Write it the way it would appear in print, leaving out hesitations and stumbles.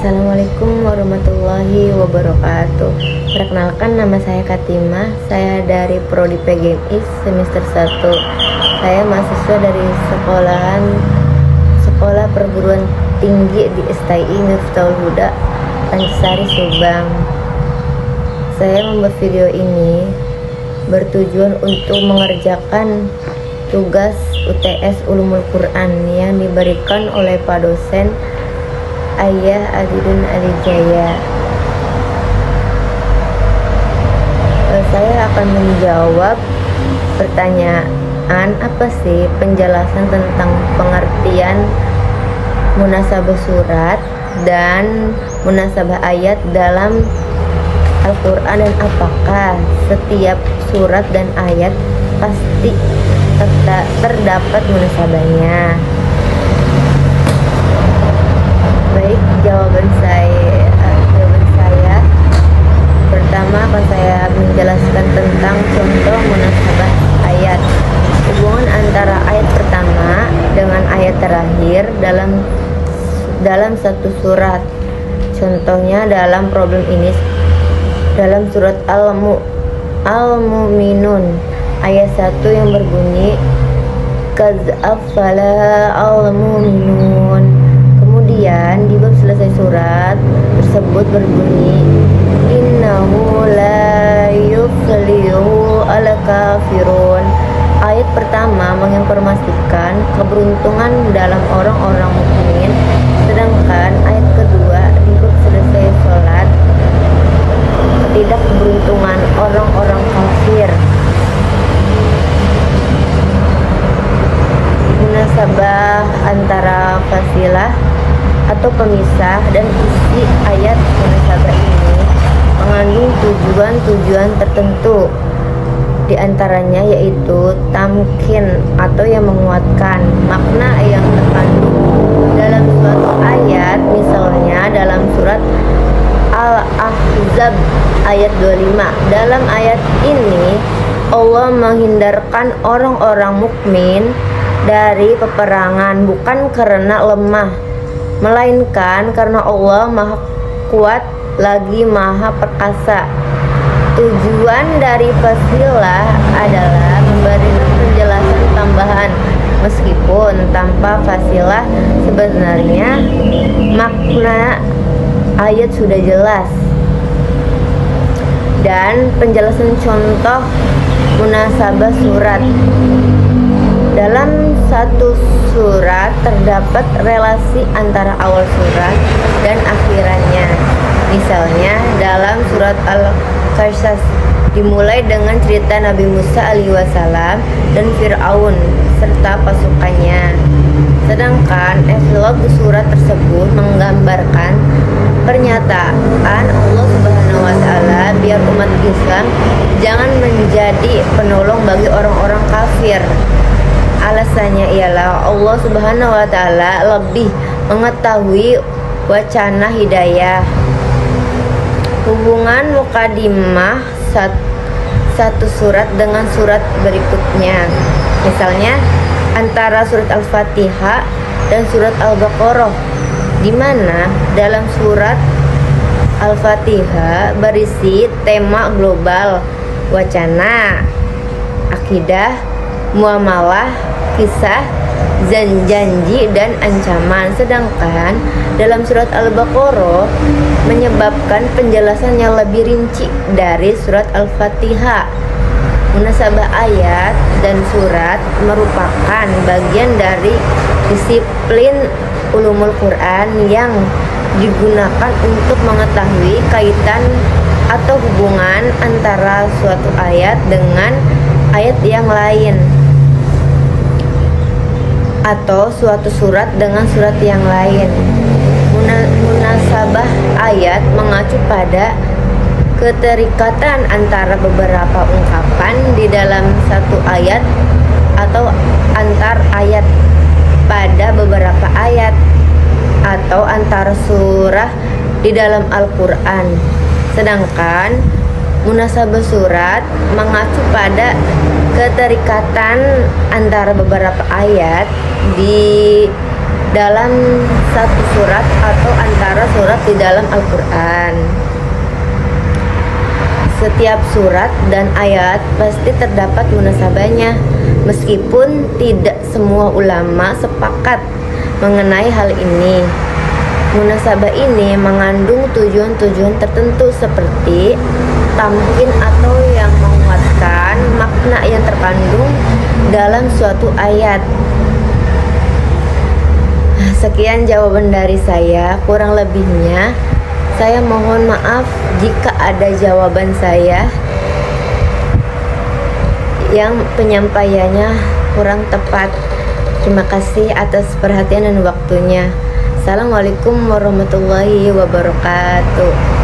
Assalamualaikum warahmatullahi wabarakatuh. Perkenalkan, nama saya Katimah. Saya dari Prodi PGMI semester 1. Saya mahasiswa dari Sekolah Perguruan Tinggi di STI Miftahul Huda, Pancasari, Subang. Saya membuat video ini bertujuan untuk mengerjakan tugas UTS Ulumul Quran yang diberikan oleh Pak Dosen Ayah Adidun Alijaya. Saya akan menjawab pertanyaan apa sih penjelasan tentang pengertian munasabah surat dan munasabah ayat dalam Al-Quran, dan apakah setiap surat dan ayat pasti terdapat munasabahnya. Baik, jawaban saya pertama akan saya menjelaskan tentang contoh munasabah ayat. Hubungan antara ayat pertama dengan ayat terakhir dalam satu surat. Contohnya dalam problem ini dalam surat Al-Mu'minun ayat 1 yang berbunyi qad aflaha al-mu'minun. Kemudian di bab selesai surat tersebut berbunyi innahu la yuflihu al-kafirun. Ayat pertama menginformasikan keberuntungan dalam orang-orang mukmin, sedangkan ayat kedua di bab selesai sholat tidak keberuntungan orang-orang kafir. Munasabah antara fasilah atau pemisah dan isi ayat munasabah ini mengandung tujuan-tujuan tertentu. Di antaranya yaitu tamkin atau yang menguatkan makna yang terkandung dalam suatu ayat. Misalnya dalam surat Al-Ahzab ayat 25. Dalam ayat ini Allah menghindarkan orang-orang mukmin dari peperangan bukan karena lemah, melainkan karena Allah Maha Kuat lagi Maha Perkasa. Tujuan dari fasilah adalah memberi penjelasan tambahan, meskipun tanpa fasilah sebenarnya makna ayat sudah jelas. Dan penjelasan contoh munasabah surat. Dalam satu surat terdapat relasi antara awal surat dan akhirannya. Misalnya dalam surat Al-Qasas dimulai dengan cerita Nabi Musa alaihi wasallam dan Fir'aun serta pasukannya. Sedangkan epilog surat tersebut menggambarkan pernyataan Allah Subhanahu wa taala biar umat Islam jangan menjadi penolong bagi orang-orang kafir. Alasannya ialah Allah Subhanahu wa taala lebih mengetahui wacana hidayah. Hubungan mukadimah satu surat dengan surat berikutnya. Misalnya antara surat Al-Fatihah dan surat Al-Baqarah, di mana dalam surat Al-Fatihah berisi tema global, wacana, akidah, muamalah, kisah, janji dan ancaman. Sedangkan dalam surat Al-Baqarah menyebabkan penjelasan yang lebih rinci dari surat Al-Fatihah. Munasabah ayat dan surat merupakan bagian dari disiplin ulumul Quran yang digunakan untuk mengetahui kaitan atau hubungan antara suatu ayat dengan ayat yang lain, atau suatu surat dengan surat yang lain. Munasabah ayat mengacu pada keterikatan antara beberapa ungkapan di dalam satu ayat atau antar ayat pada beberapa ayat atau antara surah di dalam Al-Quran. Sedangkan munasabah surat mengacu pada keterikatan antara beberapa ayat di dalam satu surat atau antara surat di dalam Al-Quran. Setiap surat dan ayat pasti terdapat munasabahnya, meskipun tidak semua ulama sepakat mengenai hal ini. Munasabah ini mengandung tujuan-tujuan tertentu seperti tamkin atau yang menguatkan makna yang terkandung dalam suatu ayat. Sekian jawaban dari saya, kurang lebihnya saya mohon maaf jika ada jawaban saya yang penyampaiannya kurang tepat. Terima kasih atas perhatian dan waktunya. Assalamualaikum warahmatullahi wabarakatuh.